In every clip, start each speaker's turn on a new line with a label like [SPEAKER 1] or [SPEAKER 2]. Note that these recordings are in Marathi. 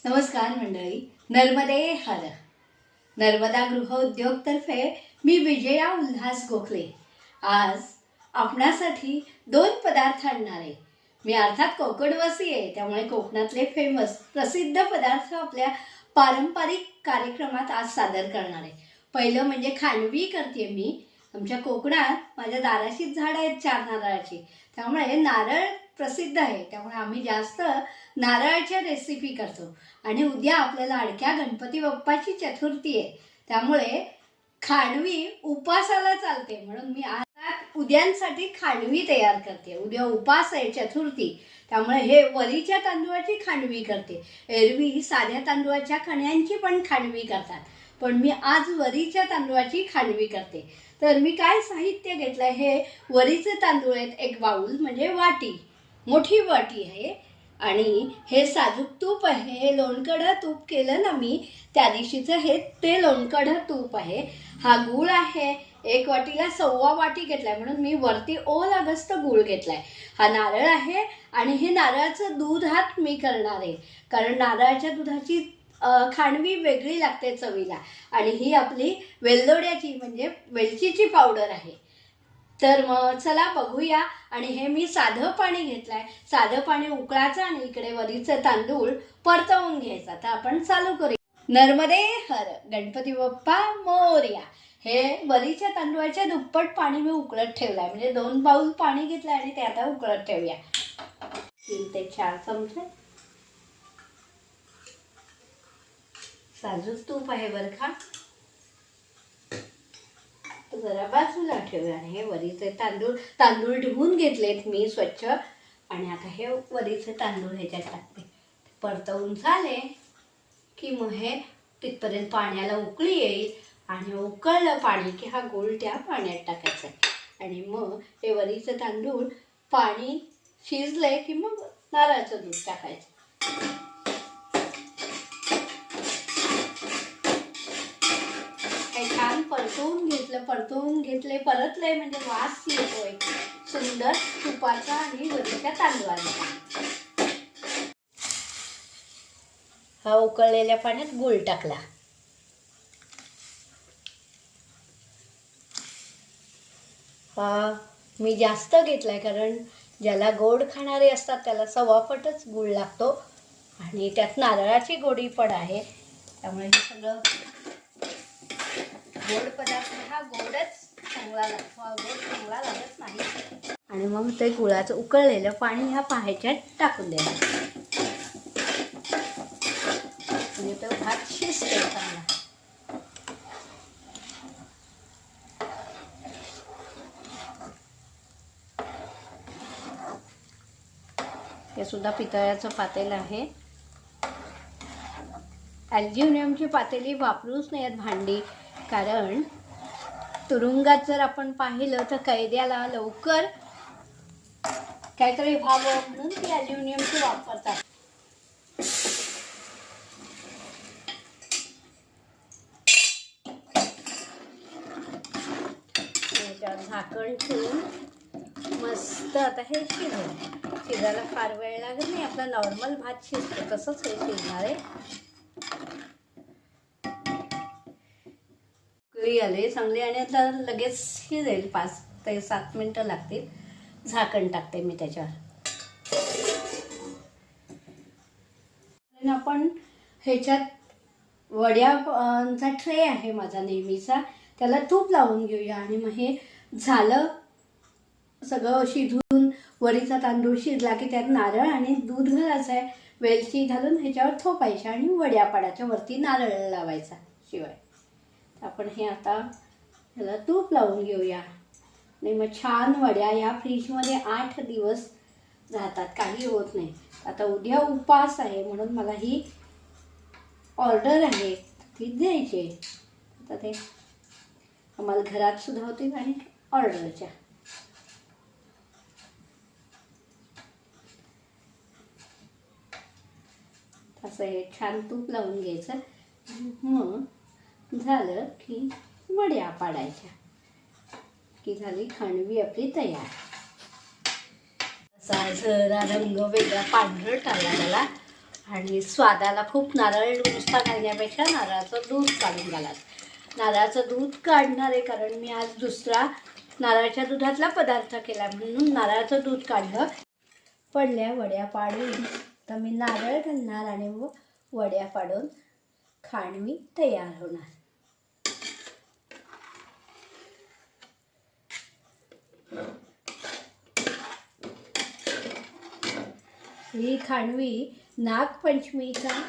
[SPEAKER 1] नमस्कार मंडळी. नर्मदे हर. नर्मदा गृह उद्योग तर्फे मी विजया उल्हास गोखले आज आपणासाठी 2 पदार्थ आणणार आहे. मी अर्थात कोकणवासी आहे, त्यामुळे कोकणातले फेमस प्रसिद्ध पदार्थ आपल्या पारंपरिक कार्यक्रमात आज सादर करणार आहे. पहिलं म्हणजे खांडवी करते मी. आमच्या कोकणात माझ्या दाराशीच झाड आहेत 4 नारळाची, त्यामुळे नारळ प्रसिद्ध आहे. त्यामुळे आम्ही जास्त नारळाच्या रेसिपी करतो. आणि उद्या आपल्या लाडक्या गणपती बाप्पाची चतुर्थी आहे, त्यामुळे खांडवी उपासाला चालते, म्हणून मी आता उद्यांसाठी खांडवी तयार करते. उद्या उपास आहे, चतुर्थी, त्यामुळे हे वरीच्या तांदूळाची खांडवी करते. एरवी साध्या तांदूळाच्या कण्यांची पण खांडवी करतात, पण मी आज वरीच्या तांदूळाची खांडवी करते. तर मी काय साहित्य घेतलं आहे, हे वरीचे तांदूळ आहेत, 1 बाउल म्हणजे वाटी, मोठी वाटी आहे. आणि हे साजूक तूप आहे, हे लोणकढं तूप केलं ना मी त्या दिवशीचं, हे ते लोणकढं तूप आहे. हा गूळ आहे, 1 वाटीला 1.25 वाटी घेतलाय, म्हणून मी वरती ओल अगस्त गूळ घेतलाय. हा नारळ आहे आणि हे नारळाचं दूध हात मी करणार आहे, कारण नारळाच्या दुधाची खांडवी वेगळी लागते चवीला. आणि ही आपली वेलदोड्याची म्हणजे वेलचीची पावडर आहे. तर मग चला बघूया. आणि हे मी साधं पाणी घेतलंय, साधं पाणी उकळायचं आणि इकडे वरीचे तांदूळ परतवून घ्यायचा. तर आपण चालू करूया. नर्मदे हर, गणपती बाप्पा मोरया. हे वरीच्या तांदूळाच्या दुप्पट पाणी मी उकळत ठेवलंय, म्हणजे 2 बाउल पाणी घेतलंय आणि ते आता उकळत ठेवूया. 3 ते 4 चमचे साजूक तूप आहे बरं का. जरा बाजूला ठेवूया. आणि हे वरीचे तांदूळ धुवून घेतलेत मी स्वच्छ, आणि आता हे वरीचे तांदूळ ह्याच्यात टाकते. परतवून झाले की मग हे तिथपर्यंत पाण्याला उकळी येईल, आणि उकळलं पाणी की हा गूळ त्या पाण्यात टाकायचा आहे. आणि मग हे वरीचे तांदूळ पाणी शिजले की मग नारळाचं दूध टाकायचं. छान परतवून घेतले परतले म्हणजे वास येतोय सुंदर तुपाचा आणि वरीच्या तांदळाचा. हा उकळलेल्या पाण्यात गूळ टाकला. हा मी जास्त घेतलाय, कारण ज्याला गोड खाणारे असतात त्याला 1.25 पटच गूळ लागतो, आणि त्यात नारळाची गोडी पण आहे, त्यामुळे हे सगळं गोड पदार्थ हा गोडच चांगला लागतो, हा गोड चांगला लागत नाही. आणि मग ते गुळाचं उकळलेलं पाणी ह्या ह्याच्यात टाकून द्यायचं, म्हणजे तो भात शिजते चांगला. हे सुद्धा पितळाचं पातेलं आहे. ॲल्युमिनियमची पातेली वापरूच नाहीत भांडी, कारण तुरुंगात जर आपण पाहिलं तर कैद्याला लवकर काहीतरी व्हावं म्हणून ती ॲल्युमिनियमची वापरतात. त्याच्यावर झाकण ठेवून मस्त आता हे शिजायला फार वेळ लागत नाही, आपला नॉर्मल भात शिजतो तसंच हे शिजणार आहे. आले चांगले, आणि आता लगेच शिजेल, 5 ते 7 मिनिटं लागतील. झाकण टाकते मी त्याच्यावर. आपण ह्याच्यात वड्याचा ट्रे आहे माझा नेहमीचा, त्याला तूप लावून घेऊया. आणि मग हे झालं सगळं शिजून, वरीचा तांदूळ शिजला की त्यात नारळ आणि दूध घालायचं आहे, वेलची घालून ह्याच्यावर थोपायच्या आणि वड्या पाडायच्या, वरती नारळ लावायचा शिवाय. आपण हे आता ह्याला तूप लावून घेऊया. आणि मग छान वड्या या फ्रीजमध्ये 8 दिवस राहतात, काही होत नाही. आता उद्या उपास आहे म्हणून मला ही ऑर्डर आहे ती द्यायची. आता ते आम्हाला घरात सुद्धा होतील आणि ऑर्डरच्या. असं हे छान तूप लावून घ्यायचं. मग झालं की वड्या पाडायच्या की झाली खांडवी आपली तयार. असा जरा रंग वेगळा पांढरट आला त्याला, आणि स्वादाला खूप नारळ नुसता घालण्यापेक्षा नारळाचं दूध काढून घाला. नारळाचं दूध काढणार आहे कारण मी आज दुसरा नारळाच्या दुधातला पदार्थ केला म्हणून नारळाचं दूध काढलं. पडल्या वड्या पाडून तर मी नारळ घालणार आणि वड्या पाडून खांडवी तयार होणार. ही खांडवी नागपंचमीचा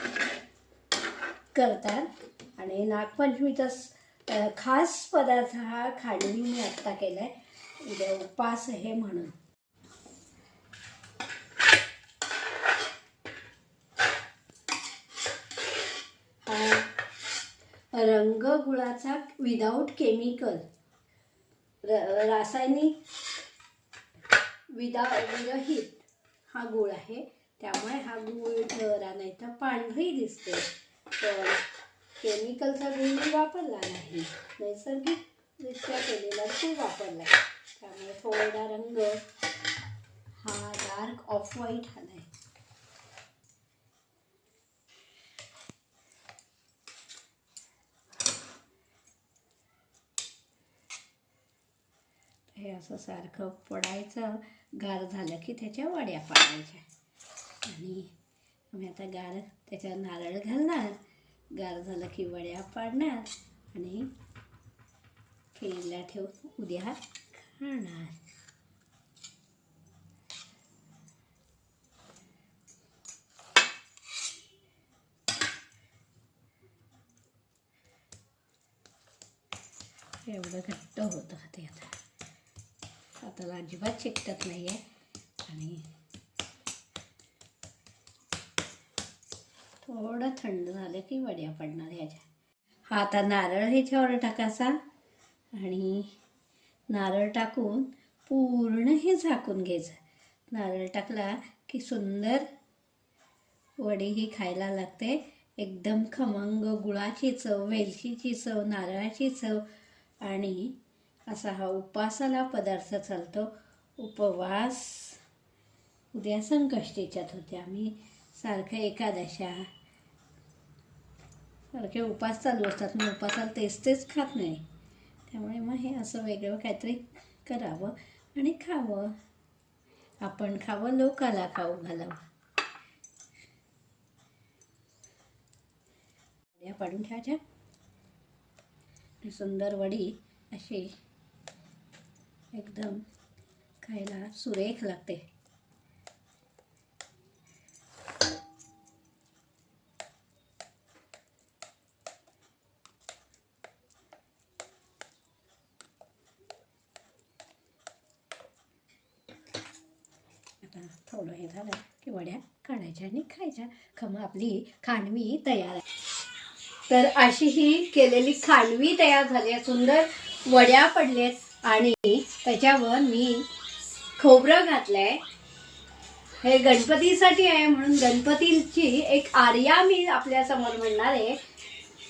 [SPEAKER 1] करतात आणि नागपंचमीचा खास पदार्थ हा खांडवी मी आत्ता केला आहे. उद्या उपास आहे म्हणून. हा रंग गुळाचा विदाऊट केमिकल रासायनिक विरहित हा गुळ आहे. त्यामुळे हा गुळ जरा नाही तर पांढरी दिसते. पण केमिकलचा गुळ मी वापरला नाही, नैसर्गिकरित्या केलेला गुळ वापरला आहे. त्यामुळे थोडा रंग हा डार्क ऑफ व्हाईट आला आहे. हे असं सारखं पडायचं. गार झालं की त्याच्या वड्या पाडायच्या आणि मी आता गार त्याच्यावर नारळ घालणार. गार झालं की वड्या पाडणार आणि फ्रीजला ठेवून उद्या खाणार. एवढं घट्ट होतं ते आता हाताला अजिबात चिकटत नाही आहे. आणि थोडं थंड झालं की वड्या पडणार ह्याच्या. हा आता नारळ ह्याच्यावर टाकायचा आणि नारळ टाकून पूर्ण हे झाकून घ्यायचं. नारळ टाकला की सुंदर वडी ही खायला लागते. एकदम खमंग गुळाची चव, वेलचीची चव, नारळाची चव आणि असा हा उपवासाला पदार्थ चालतो. उपवास उद्या संकष्टीच्यात होते. आम्ही सारख्या एकादशा सारखे उपास चालू असतात. मी उपासाला तेच खात नाही. त्यामुळे मग हे असं वेगळं काहीतरी करावं आणि खावं. आपण खावं, लोकाला खाऊ घालावं. वड्या पाडून ठेवायच्या. सुंदर वडी अशी एकदम खायला सुरेख लागते. आता थोडं हे झालं की वड्या काढायच्या आणि खायच्या. आपली खांडवी तयार आहे. तर अशी ही केलेली खांडवी तयार झाली आहे. सुंदर वड्या पडलेत आणि त्याच्यावर मी खोबरं घातलंय. हे गणपतीसाठी आहे म्हणून गणपतीची एक आर्या मी आपल्या समोर म्हणणार आहे.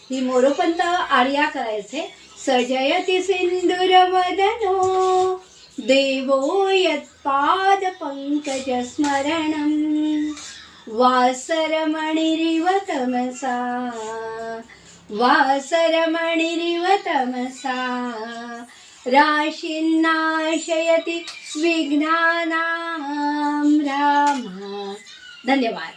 [SPEAKER 1] ही मोरोपंत आर्या करायचे. सजयति सिंदूरवदनो देवो यत्पाद पंकज स्मरणं वासरमणिरिव तमसा वासरमणिरिव तमसा राशिन्नाशयति विघ्नानां राम. धन्यवाद.